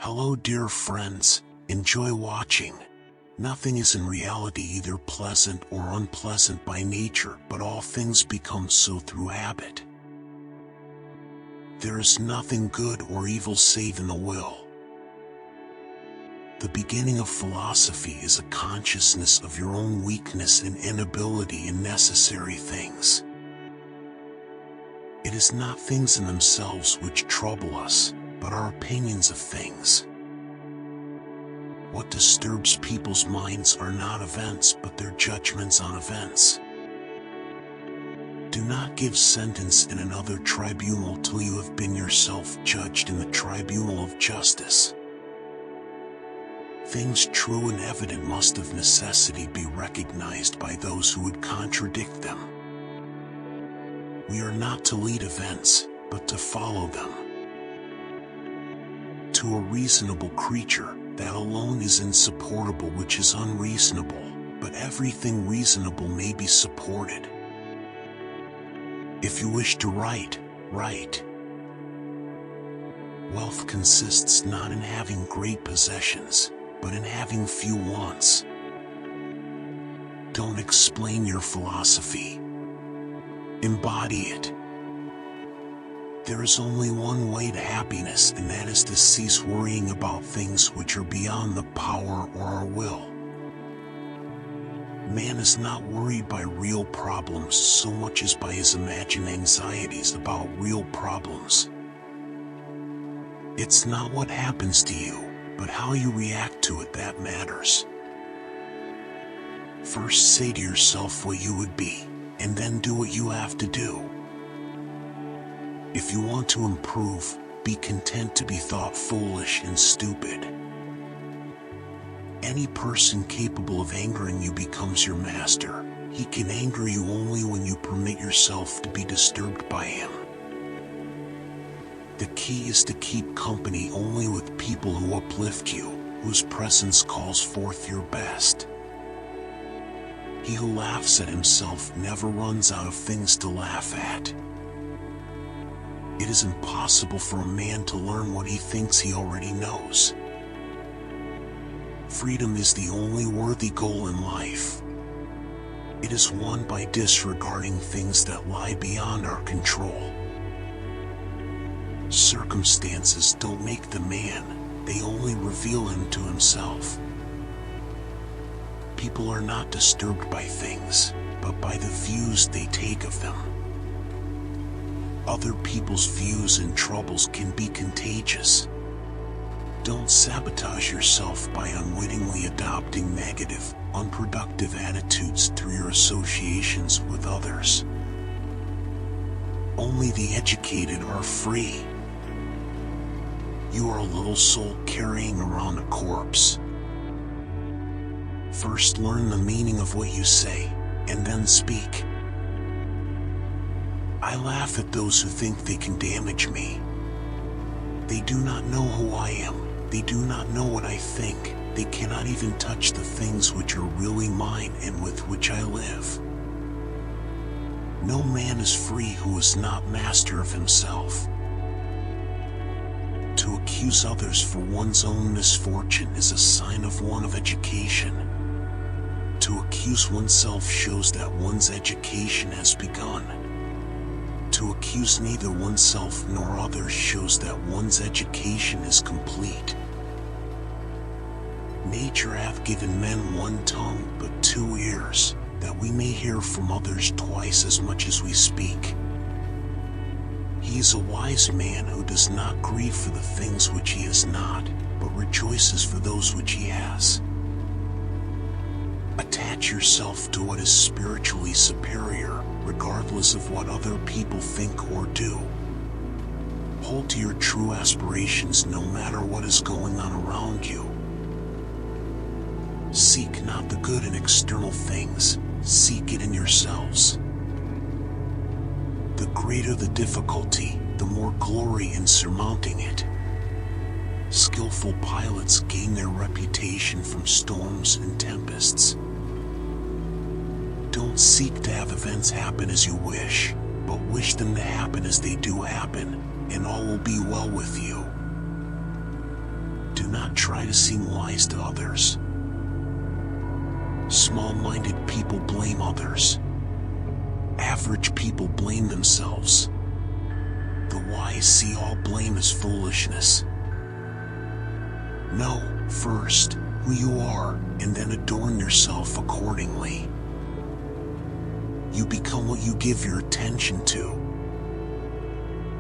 Hello dear friends, enjoy watching. Nothing is in reality either pleasant or unpleasant by nature, but all things become so through habit. There is nothing good or evil save in the will. The beginning of philosophy is a consciousness of your own weakness and inability in necessary things. It is not things in themselves which trouble us, but our opinions of things. What disturbs people's minds are not events, but their judgments on events. Do not give sentence in another tribunal till you have been yourself judged in the tribunal of justice. Things true and evident must of necessity be recognized by those who would contradict them. We are not to lead events, but to follow them. To a reasonable creature, that alone is insupportable which is unreasonable, but everything reasonable may be supported. If you wish to write, write. Wealth consists not in having great possessions, but in having few wants. Don't explain your philosophy. Embody it. There is only one way to happiness, and that is to cease worrying about things which are beyond the power or our will. Man is not worried by real problems so much as by his imagined anxieties about real problems. It's not what happens to you, but how you react to it that matters. First say to yourself what you would be, and then do what you have to do. If you want to improve, be content to be thought foolish and stupid. Any person capable of angering you becomes your master. He can anger you only when you permit yourself to be disturbed by him. The key is to keep company only with people who uplift you, whose presence calls forth your best. He who laughs at himself never runs out of things to laugh at. It is impossible for a man to learn what he thinks he already knows. Freedom is the only worthy goal in life. It is won by disregarding things that lie beyond our control. Circumstances don't make the man, they only reveal him to himself. People are not disturbed by things, but by the views they take of them. Other people's views and troubles can be contagious. Don't sabotage yourself by unwittingly adopting negative, unproductive attitudes through your associations with others. Only the educated are free. You are a little soul carrying around a corpse. First learn the meaning of what you say, and then speak. I laugh at those who think they can damage me. They do not know who I am. They do not know what I think. They cannot even touch the things which are really mine and with which I live. No man is free who is not master of himself. To accuse others for one's own misfortune is a sign of one of education. To accuse oneself shows that one's education has begun. To accuse neither oneself nor others shows that one's education is complete. Nature hath given men one tongue but 2 ears, that we may hear from others twice as much as we speak. He is a wise man who does not grieve for the things which he has not, but rejoices for those which he has. Attach yourself to what is spiritually superior, regardless of what other people think or do. Hold to your true aspirations no matter what is going on around you. Seek not the good in external things, seek it in yourselves. The greater the difficulty, the more glory in surmounting it. Skillful pilots gain their reputation from storms and tempests. Don't seek to have events happen as you wish, but wish them to happen as they do happen, and all will be well with you. not try to seem wise to others. Small-minded people blame others. Average people blame themselves. The wise see all blame as foolishness. Know, first, who you are, and then adorn yourself accordingly. You become what you give your attention to.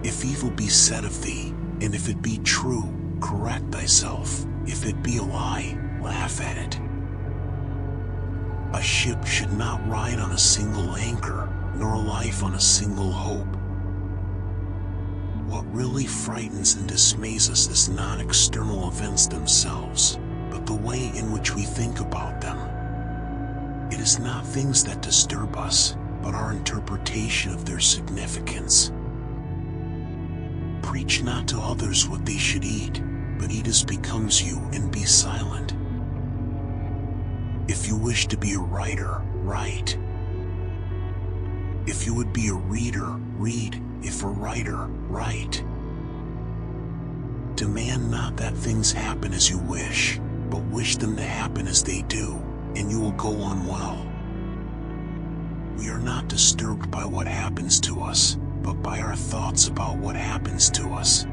If evil be said of thee, and if it be true, correct thyself. If it be a lie, laugh at it. A ship should not ride on a single anchor, nor a life on a single hope. What really frightens and dismays us is not external events themselves, but the way in which we think about them. It is not things that disturb us, but our interpretation of their significance. Preach not to others what they should eat, but eat as becomes you, and be silent. If you wish to be a writer, write. If you would be a reader, read. If a writer, write. Demand not that things happen as you wish, but wish them to happen as they do, and you will go on well. We are not disturbed by what happens to us, but by our thoughts about what happens to us.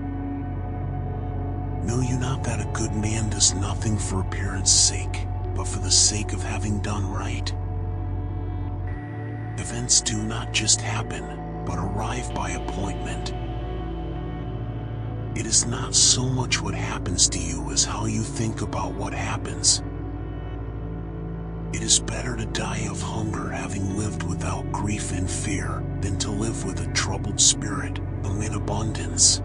Know you not that a good man does nothing for appearance sake, but for the sake of having done right? Events do not just happen, but arrive by appointment. It is not so much what happens to you as how you think about what happens. It is better to die of hunger having lived without grief and fear, than to live with a troubled spirit amid abundance.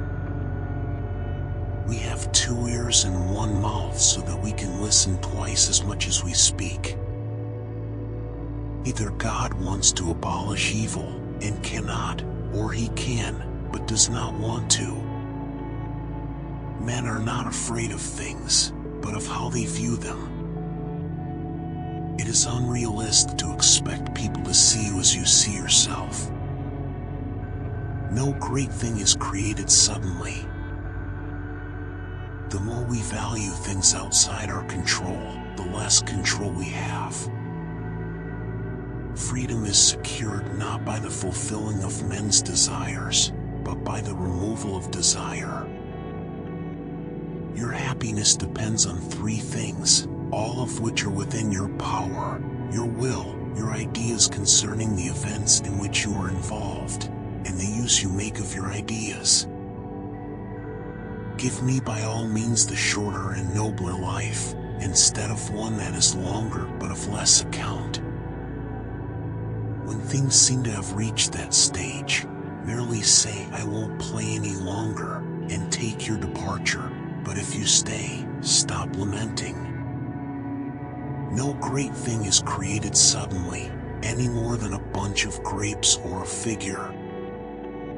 We have 2 ears and 1 mouth so that we can listen twice as much as we speak. Either God wants to abolish evil, and cannot, or he can, but does not want to. Men are not afraid of things, but of how they view them. It is unrealistic to expect people to see you as you see yourself. No great thing is created suddenly. The more we value things outside our control, the less control we have. Freedom is secured not by the fulfilling of men's desires, but by the removal of desire. Your happiness depends on 3 things, all of which are within your power: your will, your ideas concerning the events in which you are involved, and the use you make of your ideas. Give me by all means the shorter and nobler life, instead of one that is longer but of less account. When things seem to have reached that stage, merely say, "I won't play any longer," and take your departure. But if you stay, stop lamenting. No great thing is created suddenly, any more than a bunch of grapes or a figure.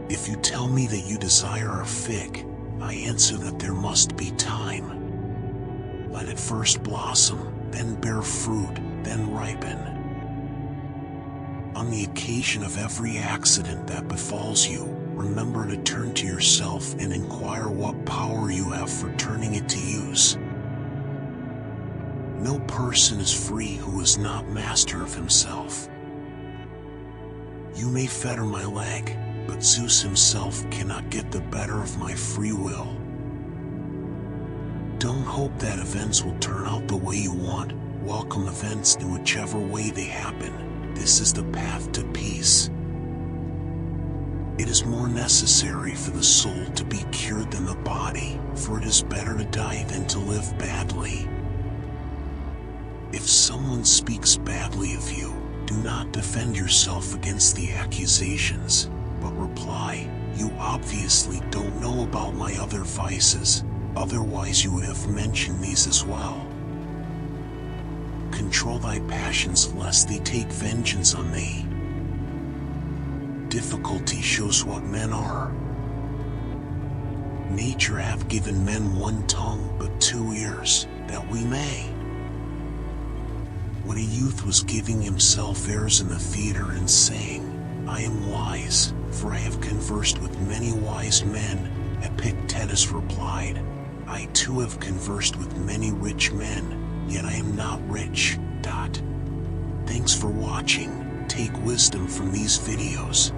If you tell me that you desire a fig, I answer that there must be time. Let it first blossom, then bear fruit, then ripen. On the occasion of every accident that befalls you, remember to turn to yourself and inquire what power you have for turning it to use. No person is free who is not master of himself. You may fetter my leg, but Zeus himself cannot get the better of my free will. Don't hope that events will turn out the way you want. Welcome events in whichever way they happen. This is the path to peace. It is more necessary for the soul to be cured than the body, for it is better to die than to live badly. If someone speaks badly of you, do not defend yourself against the accusations, but reply, "You obviously don't know about my other vices, otherwise you would have mentioned these as well." Control thy passions lest they take vengeance on thee. Difficulty shows what men are. Nature hath given men 1 tongue but 2 ears, that we may. When a youth was giving himself airs in the theater and saying, "I am wise, for I have conversed with many wise men," Epictetus replied, I too have conversed with many rich men, yet I am not rich. Thanks for watching. Take wisdom from these videos.